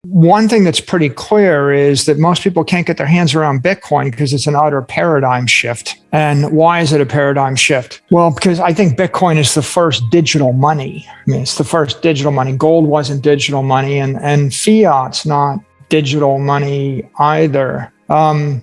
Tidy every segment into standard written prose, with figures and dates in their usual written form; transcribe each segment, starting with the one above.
one thing that's pretty clear is that most people can't get their hands around Bitcoin because it's an utter paradigm shift. And why is it a paradigm shift? Well, because I think Bitcoin is the first digital money. I mean, it's the first digital money. Gold wasn't digital money, and fiat's not digital money either. And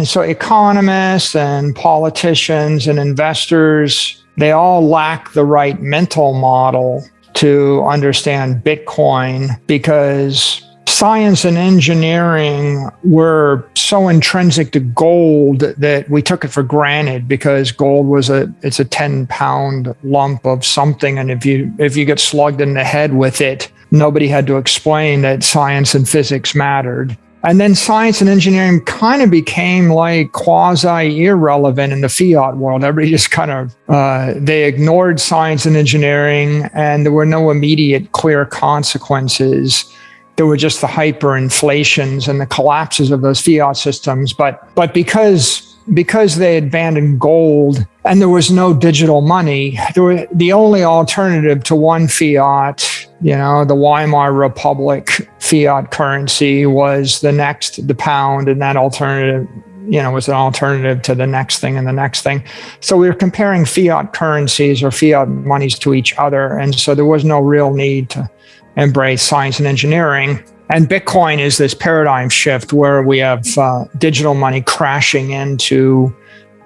so economists and politicians and investors, they all lack the right mental model to understand Bitcoin, because science and engineering were so intrinsic to gold that we took it for granted, because gold it's a 10-pound lump of something. And if you get slugged in the head with it, nobody had to explain that science and physics mattered. And then science and engineering kind of became like quasi-irrelevant in the fiat world. Everybody just kind of, they ignored science and engineering, and there were no immediate clear consequences. There were just the hyperinflations and the collapses of those fiat systems. But because they abandoned gold and there was no digital money, the only alternative to one fiat, the Weimar Republic fiat currency, was the pound, and that alternative, was an alternative to the next thing and the next thing. So we were comparing fiat currencies or fiat monies to each other. And so there was no real need to embrace science and engineering. And Bitcoin is this paradigm shift where we have digital money crashing into,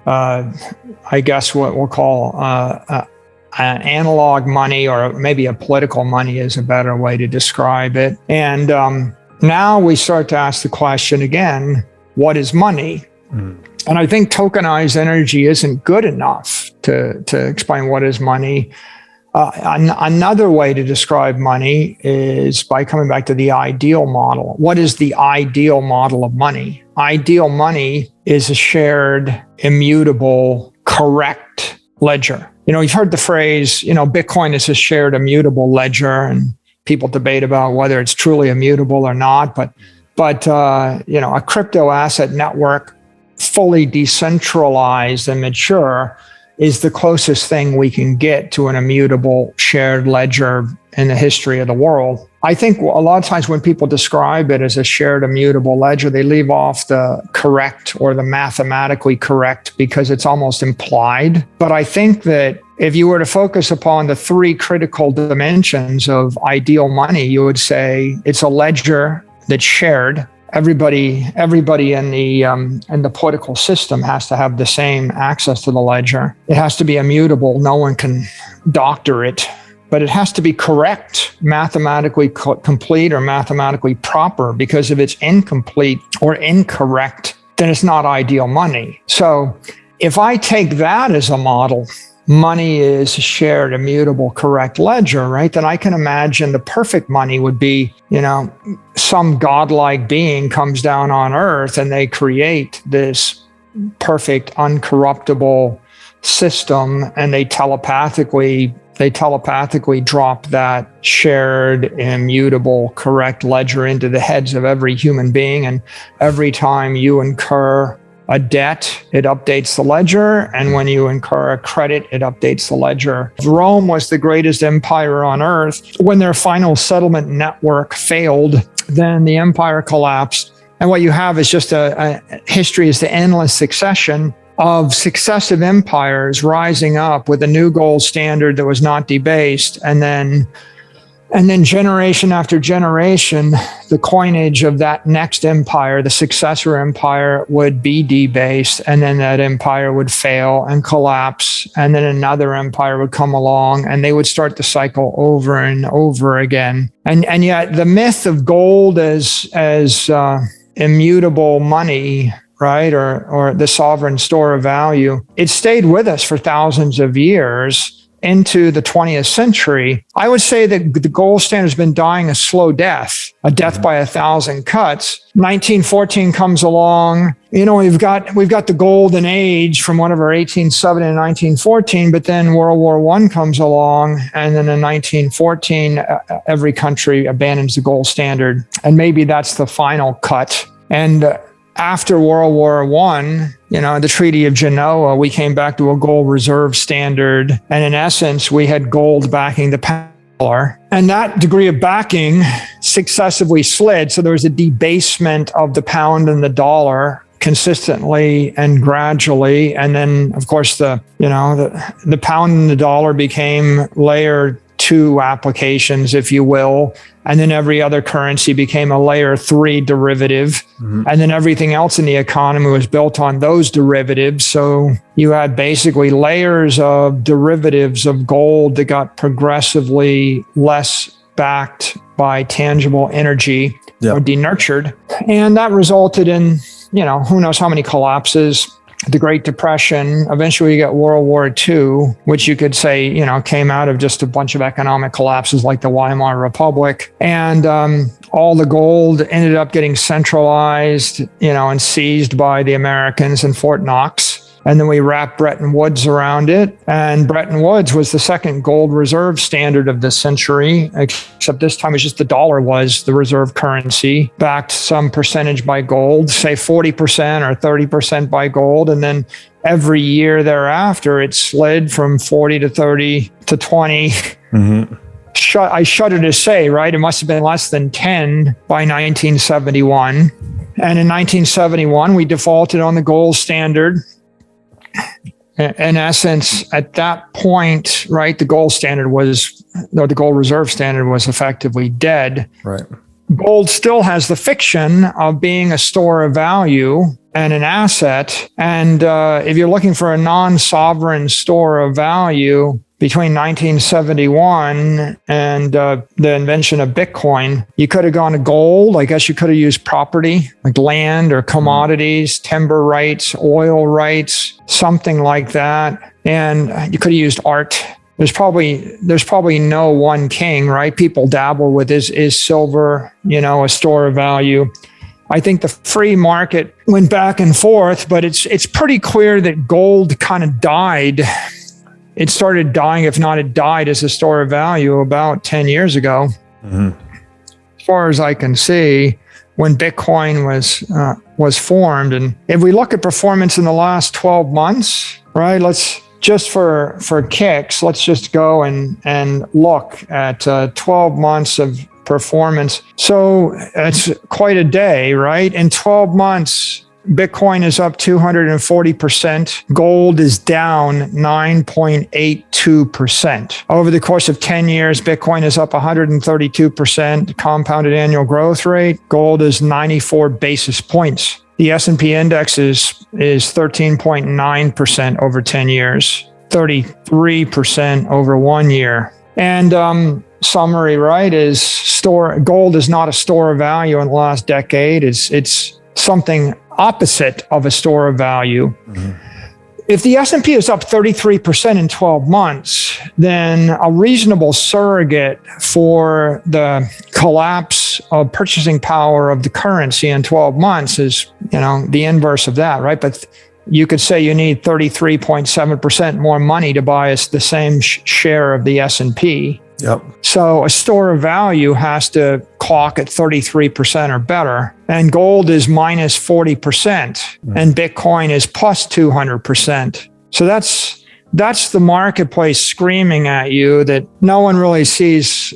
I guess, what we'll call analog money, or maybe a political money is a better way to describe it. And now we start to ask the question again, what is money? And I think tokenized energy isn't good enough to explain what is money. Another way to describe money is by coming back to the ideal model. What is the ideal model of money? Ideal money is a shared, immutable, correct ledger. You've heard the phrase, Bitcoin is a shared, immutable ledger, and people debate about whether it's truly immutable or not. But a crypto asset network, fully decentralized and mature, is the closest thing we can get to an immutable shared ledger in the history of the world. I think a lot of times when people describe it as a shared immutable ledger, they leave off the correct or the mathematically correct, because it's almost implied. But I think that if you were to focus upon the three critical dimensions of ideal money, you would say it's a ledger that's shared. Everybody in the political system has to have the same access to the ledger. It has to be immutable. No one can doctor it, but it has to be correct, mathematically complete or mathematically proper, because if it's incomplete or incorrect, then it's not ideal money. So if I take that as a model, money is a shared, immutable, correct ledger, right? Then I can imagine the perfect money would be, some godlike being comes down on earth and they create this perfect, uncorruptible system, and they telepathically drop that shared, immutable, correct ledger into the heads of every human being. And every time you incur a debt, it updates the ledger. And when you incur a credit, it updates the ledger. Rome was the greatest empire on earth. When their final settlement network failed, then the empire collapsed. And what you have is just history is the endless succession of successive empires rising up with a new gold standard that was not debased. And then generation after generation, the coinage of that next empire, the successor empire, would be debased, and then that empire would fail and collapse, and then another empire would come along, and they would start the cycle over and over again. And yet the myth of gold as immutable money, right, or the sovereign store of value, it stayed with us for thousands of years into the 20th century. I would say that the gold standard has been dying a slow death, a death by 1,000 cuts. 1914 comes along. We've got the golden age from whatever 1870 to 1914, but then World War I comes along, and then in 1914, every country abandons the gold standard, and maybe that's the final cut. And after World War I, the Treaty of Genoa, we came back to a gold reserve standard. And in essence, we had gold backing the And that degree of backing successively slid. So there was a debasement of the pound and the dollar consistently and gradually. And then, of course, the pound and the dollar became layer 2 applications, if you will. And then every other currency became a layer 3 derivative. Mm-hmm. And then everything else in the economy was built on those derivatives. So you had basically layers of derivatives of gold that got progressively less backed by tangible energy or denurtured. And that resulted in, who knows how many collapses. The Great Depression, eventually you get World War II, which you could say, came out of just a bunch of economic collapses like the Weimar Republic. And all the gold ended up getting centralized, and seized by the Americans in Fort Knox. And then we wrapped Bretton Woods around it. And Bretton Woods was the second gold reserve standard of the century, except this time it's just the dollar was the reserve currency, backed some percentage by gold, say 40% or 30% by gold. And then every year thereafter, it slid from 40 to 30 to 20. Mm-hmm. I shudder to say, right? It must have been less than 10 by 1971. And in 1971, we defaulted on the gold standard. In essence, at that point, right, the gold reserve standard was effectively dead. Right. Gold still has the fiction of being a store of value and an asset. And if you're looking for a non-sovereign store of value, between 1971 and the invention of Bitcoin, you could have gone to gold. I guess you could have used property like land or commodities, timber rights, oil rights, something like that. And you could have used art. There's probably no one king, right? People dabble with is silver, a store of value. I think the free market went back and forth, but it's pretty clear that gold kind of died. It started dying, if not it died as a store of value about 10 years ago. Mm-hmm. As far as I can see, when Bitcoin was formed. And if we look at performance in the last 12 months, right, let's just for kicks, let's just go and look at 12 months of performance. So it's quite a day, right? In 12 months, Bitcoin is up 240%. Gold is down 9.82%. Over the course of 10 years, Bitcoin is up 132% compounded annual growth rate. Gold is 94 basis points. The S&P index is 13.9% over 10 years, 33% over 1 year. And summary, right, is gold is not a store of value in the last decade. It's something opposite of a store of value. Mm-hmm. If the S&P is up 33% in 12 months, then a reasonable surrogate for the collapse of purchasing power of the currency in 12 months is, the inverse of that, right? But you could say you need 33.7% more money to buy the same share of the S&P. Yep. So a store of value has to clock at 33% or better. And gold is minus 40%. And Bitcoin is plus 200%. So that's the marketplace screaming at you that no one really sees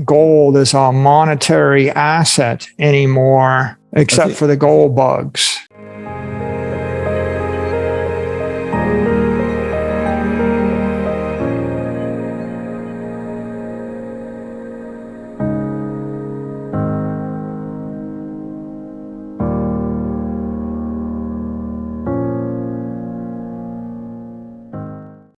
gold as a monetary asset anymore, except for the gold bugs.